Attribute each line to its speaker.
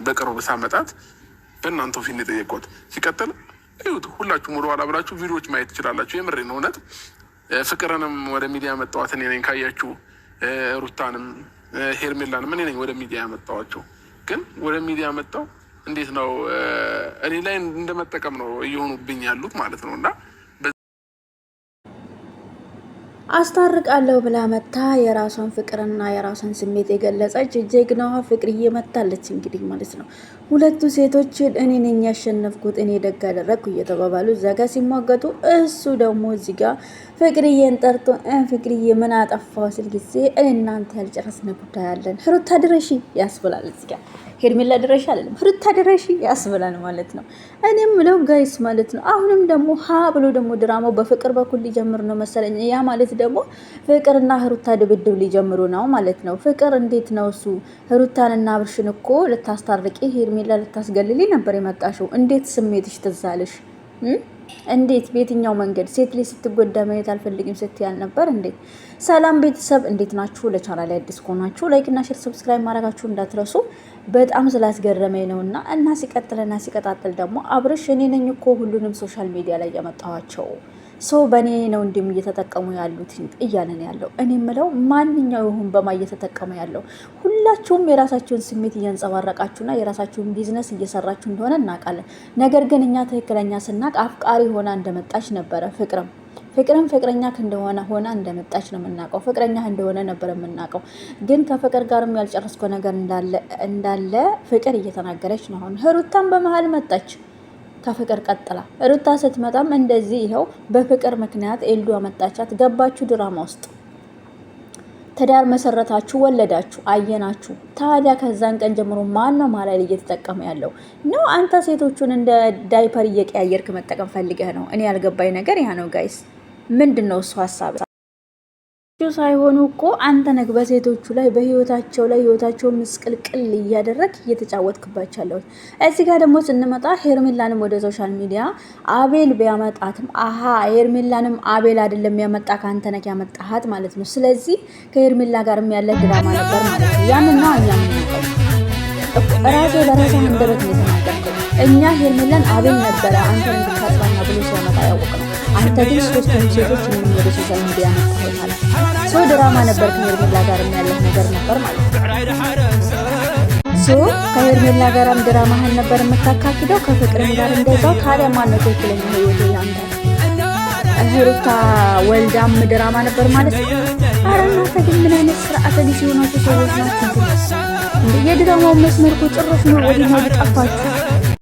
Speaker 1: በቅርብ ሳመጣት በእናንተው ፊት የጠየቅኩት። ሲቀጥል እዩት፣ ሁላችሁም ወደ ኋላ ብላችሁ ቪዲዮዎች ማየት ትችላላችሁ። የምሬ ነው እውነት። ፍቅርንም ወደ ሚዲያ ያመጣኋት እኔ ነኝ ካያችሁ፣ ሩታንም ሄርሜላንም እኔ ነኝ ወደ ሚዲያ ያመጣኋቸው። ግን ወደ ሚዲያ ያመጣው እንዴት ነው? እኔ ላይ እንደመጠቀም ነው እየሆኑብኝ ያሉት ማለት ነው። እና
Speaker 2: አስታርቃለሁ ብላ መታ የራሷን ፍቅርና የራሷን ስሜት የገለጸች ጀግናዋ ፍቅርዬ መታለች እንግዲህ ማለት ነው። ሁለቱ ሴቶች እኔ ነኝ ያሸነፍኩት እኔ ደግ አደረግኩ እየተባባሉ እዛ ጋር ሲሟገቱ፣ እሱ ደግሞ እዚህ ጋር ፍቅርዬን ጠርቶ ፍቅርዬ ምን አጠፋው ስል ጊዜ እናንተ ያልጨረስነ ጉዳይ አለን ሩታ ድረሺ ያስብላል። እዚህ ጋር ሄርሜላ ድረሺ አይደለም ሩታ ድረሺ ያስብላል ማለት ነው። እኔም ምለው ጋይስ ማለት ነው። አሁንም ደግሞ ሀ ብሎ ደግሞ ድራማው በፍቅር በኩል ሊጀምር ነው መሰለኝ። ያ ማለት ደግሞ ፍቅርና ሩታ ድብድብ ሊጀምሩ ነው ማለት ነው። ፍቅር እንዴት ነው እሱ ሩታንና አብርሽን እኮ ልታስታርቂ ሄርሜላ ልታስገልሊ ነበር የመጣሽው። እንዴት ስሜትሽ ትዛለሽ? እንዴት በየትኛው መንገድ ሴት ልጅ ስትጎዳ ማየት አልፈልግም ስትያል ነበር እንዴ? ሰላም ቤተሰብ እንዴት ናችሁ? ለቻናሌ አዲስ ከሆናችሁ ላይክ እና ሼር ሰብስክራይብ ማድረጋችሁ እንዳትረሱ። በጣም ስላስገረመኝ ነውና እና ሲቀጣጥል ደግሞ አብርሽ እኔ ነኝ እኮ ሁሉንም ሶሻል ሚዲያ ላይ ያመጣኋቸው ሰው በእኔ ነው እንዲም እየተጠቀሙ ያሉት እያለን ያለው። እኔ የምለው ማንኛው ይሁን በማ እየተጠቀሙ ያለው ሁላችሁም የራሳችሁን ስሜት እያንጸባረቃችሁና የራሳችሁን ቢዝነስ እየሰራችሁ እንደሆነ እናውቃለን። ነገር ግን እኛ ትክክለኛ ስናቅ አፍቃሪ ሆና እንደመጣች ነበረ። ፍቅርም ፍቅረኛ እንደሆነ ሆና እንደመጣች ነው የምናውቀው። ፍቅረኛ እንደሆነ ነበር የምናውቀው። ግን ከፍቅር ጋርም ያልጨረስከው ነገር እንዳለ ፍቅር እየተናገረች ነው። አሁን ሩታም በመሀል መጣች ከፍቅር ቀጥላ። ሩታ ስትመጣም እንደዚህ ይኸው በፍቅር ምክንያት ኤልዱ አመጣቻት። ገባችሁ ድራማ ውስጥ ትዳር መሰረታችሁ፣ ወለዳችሁ፣ አየናችሁ። ታዲያ ከዛን ቀን ጀምሮ ማን ነው ማለት እየተጠቀመ ያለው ነው? አንተ ሴቶቹን እንደ ዳይፐር እየቀያየርክ መጠቀም ፈልገህ ነው? እኔ ያልገባኝ ነገር ያ ነው ጋይስ። ምንድነው እሱ ሀሳብ? ሳይሆኑ እኮ አንተ ነህ በሴቶቹ ላይ በህይወታቸው ላይ ህይወታቸውን ምስቅልቅል እያደረግ እየተጫወትክባቸው። እዚህ ጋር ደግሞ ስንመጣ ሄርሜላንም ወደ ሶሻል ሚዲያ አቤል ቢያመጣትም ሄርሜላንም አቤል አይደለም ያመጣ ካንተ ነህ ያመጣሃት ማለት ነው። ስለዚህ ከሄርሜላ ጋርም ያለ ድራማ ነበር ማለት ነው። ያንና ራሴ በራሴ አንደበት ነው የተናገርከው። እኛ ሄርሜላን አቤል ነበረ አንተ እንድታጽናና ብሎ ሲያመጣ ያወቅነው። አንተ ግን ሶስቱም ሴቶች ወደ ሶሻል ሚዲያ መጣው ማለት ነው። ድራማ ነበር ከሄርሜላ ጋር ያለው ነገር ነበር ማለት ነው። ከሄርሜላ ጋርም ድራማህን ነበር የምታካክደው፣ ከፍቅርም ጋር እንደዛው። ታዲያ ማነው ትክክለኛ ህይወት ያንተ? ሩታ ወልዳም ድራማ ነበር ማለት ነው። አረ እናንተ ግን ምን አይነት ስርዓተ ቢስ የሆናችሁ ሰዎች ናችሁ? የድራማው መስመር እኮ ጭራሽ ነው ወዲህ ነው ጠፋችሁ።